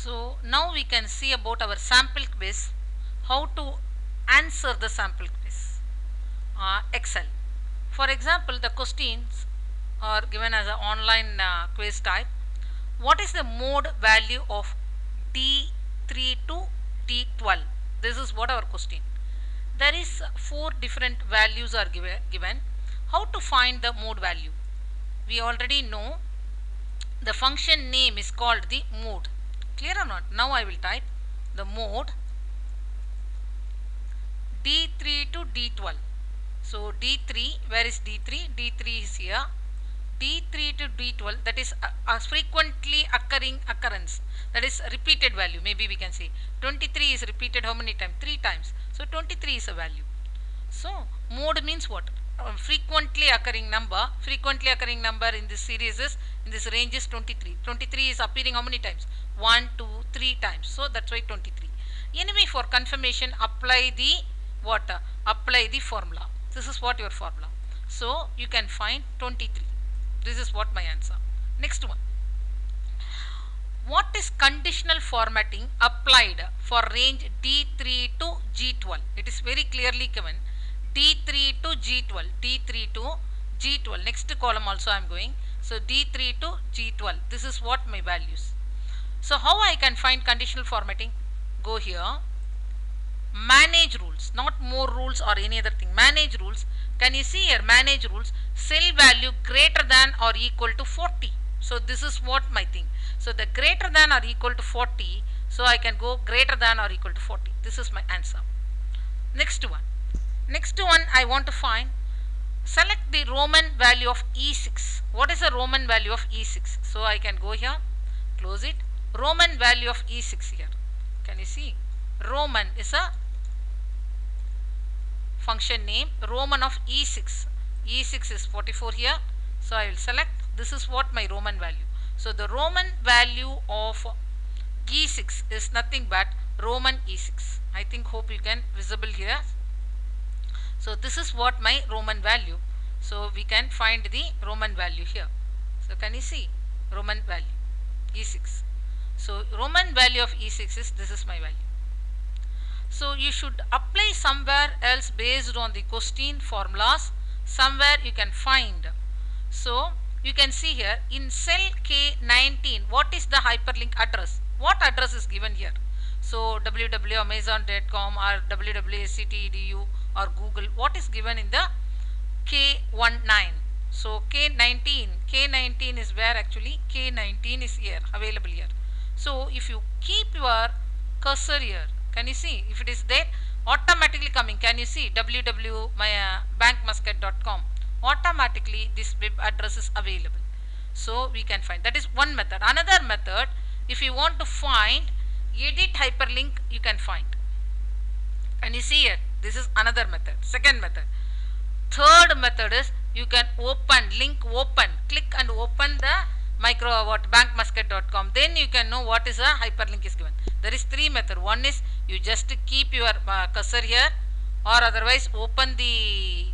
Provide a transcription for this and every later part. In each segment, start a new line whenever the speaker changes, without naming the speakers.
So now we can see about our sample quiz, how to answer the sample quiz. Excel. For example, the questions are given as an online quiz type. What is the mode value of D3 to D12? This is what our question. There is four different values are given. How to find the mode value? We already know the function name is called the mode. Clear or not? Now I will type the mode D3 to D12. So D3, where is D3? D3 is here. D3 to D12, that is a frequently occurring occurrence, that is repeated value. Maybe we can say 23 is repeated how many times? 3 times. So 23 is a value. So mode means what? Frequently occurring number. Frequently occurring number in this series is, in this range is 23. 23 is appearing how many times? 1, 2, 3 times. So that's why 23. Anyway, for confirmation, apply the what? Apply the formula. This is what your formula. So you can find 23. This is what my answer. Next one. What is conditional formatting applied for range D3 to G12? It is very clearly given. D3 to G12. D3 to G12. Next column also I am going. So D3 to G12. This is what my values. So how I can find conditional formatting? Go here. Manage rules, not more rules or any other thing. Manage rules. Can you see here? Manage rules. Cell value greater than or equal to 40. So this is what my thing. So the greater than or equal to 40. So I can go greater than or equal to 40. This is my answer. Next one. Next one I want to find. Select the Roman value of E6. What is the Roman value of E6? So I can go here. Close it. Roman value of E6 here. Can you see? Roman is a function name. Roman of E6. E6 is 44 here. So I will select. This is what my Roman value. So the Roman value of E6 is nothing but Roman E6. I think hope you can visible here. So this is what my Roman value. So we can find the Roman value here. So can you see? Roman value E6. So Roman value of E6 is, this is my value. So you should apply somewhere else based on the question formulas. Somewhere you can find. So you can see here in cell K19, what is the hyperlink address? What address is given here? So www.amazon.com or www.ctedu or Google. What is given in the K19? So K19 is where actually K19 is here, available here. So if you keep your cursor here, can you see? If it is there, automatically coming. Can you see? www.bankmuscat.com. Automatically this web address is available. So we can find. That is one method. Another method, if you want to find edit hyperlink, you can find. And you see it. This is another method. Second method. Third method is you can open, link open, click and open the bankmuscat.com. Then you can know what is a hyperlink is given. There is three method. One is you just keep your cursor here, or otherwise open the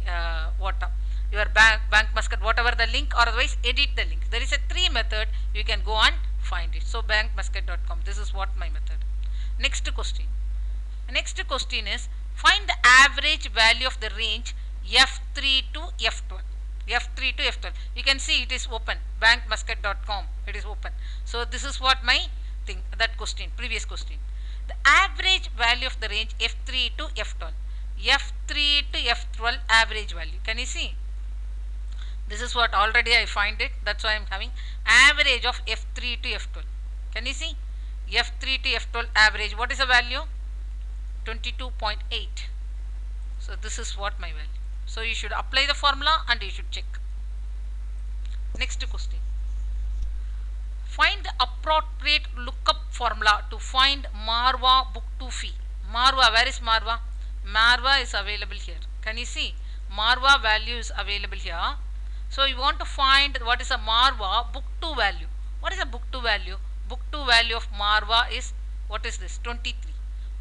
your bank muscat, whatever the link, or otherwise edit the link. There is a three method. You can go and find it. So bankmuscat.com. This is what my method. Next question. Next question is find the average value of the range F3 to F12. F3 to F12. You can see it is open. Bankmuscat.com. It is open. So this is what my thing. That question. Previous question. The average value of the range F3 to F12. F3 to F12 average value. Can you see? This is what already I find it. That's why I am having average of F3 to F12. Can you see? F3 to F12 average. What is the value? 22.8. So this is what my value. So you should apply the formula and you should check. Next question. Find the appropriate lookup formula to find Marwa book 2 fee. Marwa, where is Marwa? Marwa is available here. Can you see? Marwa value is available here. So you want to find what is a Marwa book 2 value. What is a book 2 value? Book 2 value of Marwa is, what is this? 23.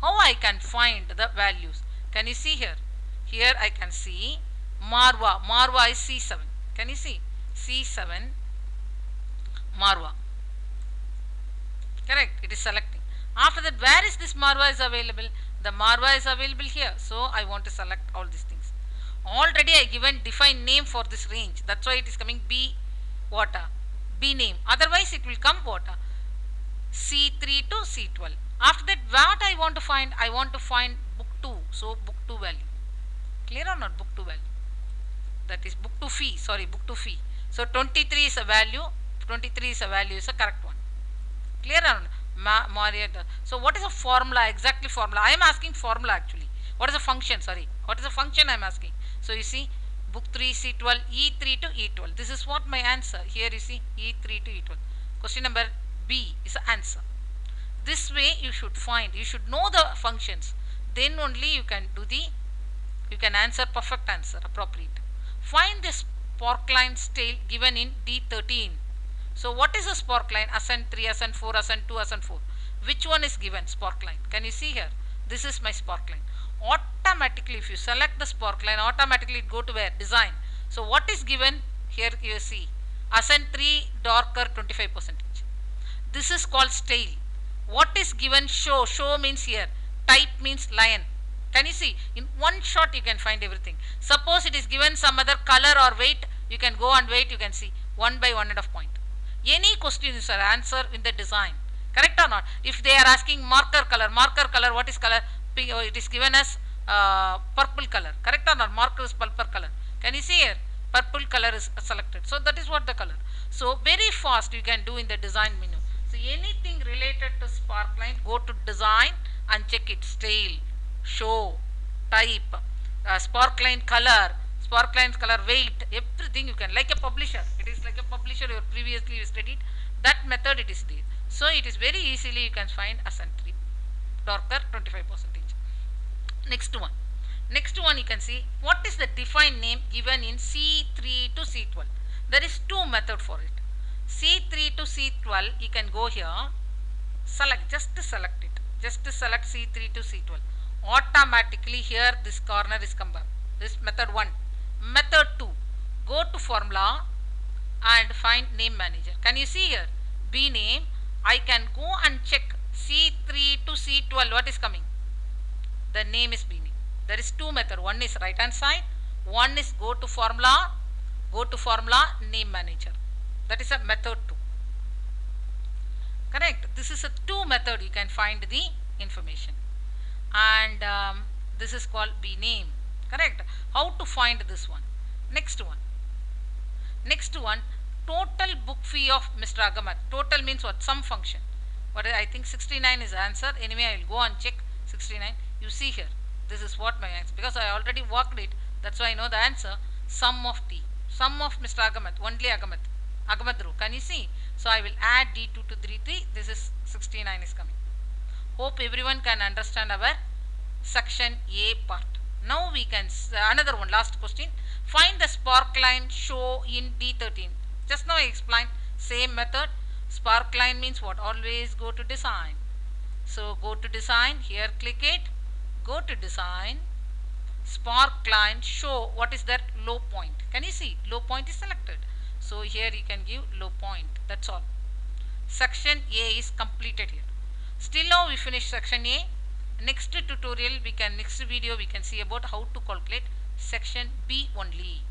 How I can find the values? Can you see here? Here I can see Marwa. Marwa is C7. Can you see? C7 Marwa. Correct. It is selecting. After that, where is this Marva is available? The Marva is available here. So I want to select all these things. Already I given define name for this range. That's why it is coming B water. B name. Otherwise it will come water. C3 to C12. After that, what I want to find? I want to find book 2. So book 2 value. Clear or not? Book 2 value. That is book 2 fee. Sorry, book 2 fee. So 23 is a value. 23 is a value is a correct one. Clear or not? So what is a formula? Exactly formula. I am asking formula actually. What is a function? Sorry. What is a function I am asking? So you see book 3 C12 E3 to E12. This is what my answer. Here you see E3 to E12. Question number B is the answer. This way you should find. You should know the functions. Then only you can do the. You can answer perfect answer appropriate. Find the spark line tail given in D13. So what is a spark line? Ascent 3, ascent 4, ascent 2, ascent 4. Which one is given spark line? Can you see here? This is my spark line. Automatically if you select the spark line, automatically it go to where? Design. So what is given? Here you see. Ascent 3 darker 25%. This is called tail. What is given? Show. Show means here. Type means lion. Can you see? In one shot you can find everything. Suppose it is given some other color or weight, you can go and wait, you can see 1 by 1.5 point. Any question is answer in the design. Correct or not? If they are asking marker color, what is color? It is given as purple color. Correct or not? Marker is purple color. Can you see here? Purple color is selected. So that is what the color. So very fast you can do in the design menu. So anything related to spark line, go to design and check it. Style, show, type, spark line color, spark lines color, weight, everything you can, like a publisher. It is like a publisher you previously you studied. That method it is there. So it is very easily you can find ascent 3 darker 25%. Next one. Next one you can see what is the defined name given in C3 to C12. There is two method for it. C3 to C12 you can go here, select, just select it. Just select C3 to C12. Automatically here this corner is come back. This method 1. Method 2. Go to formula and find name manager. Can you see here? B name. I can go and check C3 to C12 what is coming. The name is B name. There is two method. One is right hand side. One is go to formula. Go to formula name manager. That is a method 2. Correct. This is a 2 method you can find the information. And this is called B name. Correct. How to find this one? Next one. Next one, total book fee of Mr. Agamat. Total means what? Some function. But I think 69 is the answer. Anyway, I will go and check 69. You see here. This is what my answer. Because I already worked it. That's why I know the answer. Sum of T. Sum of Mr. Agamat. Only Agamat. Agamat row. Can you see? So I will add D2 to 3. This is 69 is coming. Hope everyone can understand our section A part. Now we can, another one, last question. Find the spark line show in D13. Just now I explained, same method. Spark line means what? Always go to design. So go to design, here click it, go to design, spark line show, what is that? Low point. Can you see? Low point is selected. So here you can give low point, that's all. Section A is completed here. Still now we finish section A. Next tutorial next video we can see about how to calculate section B only.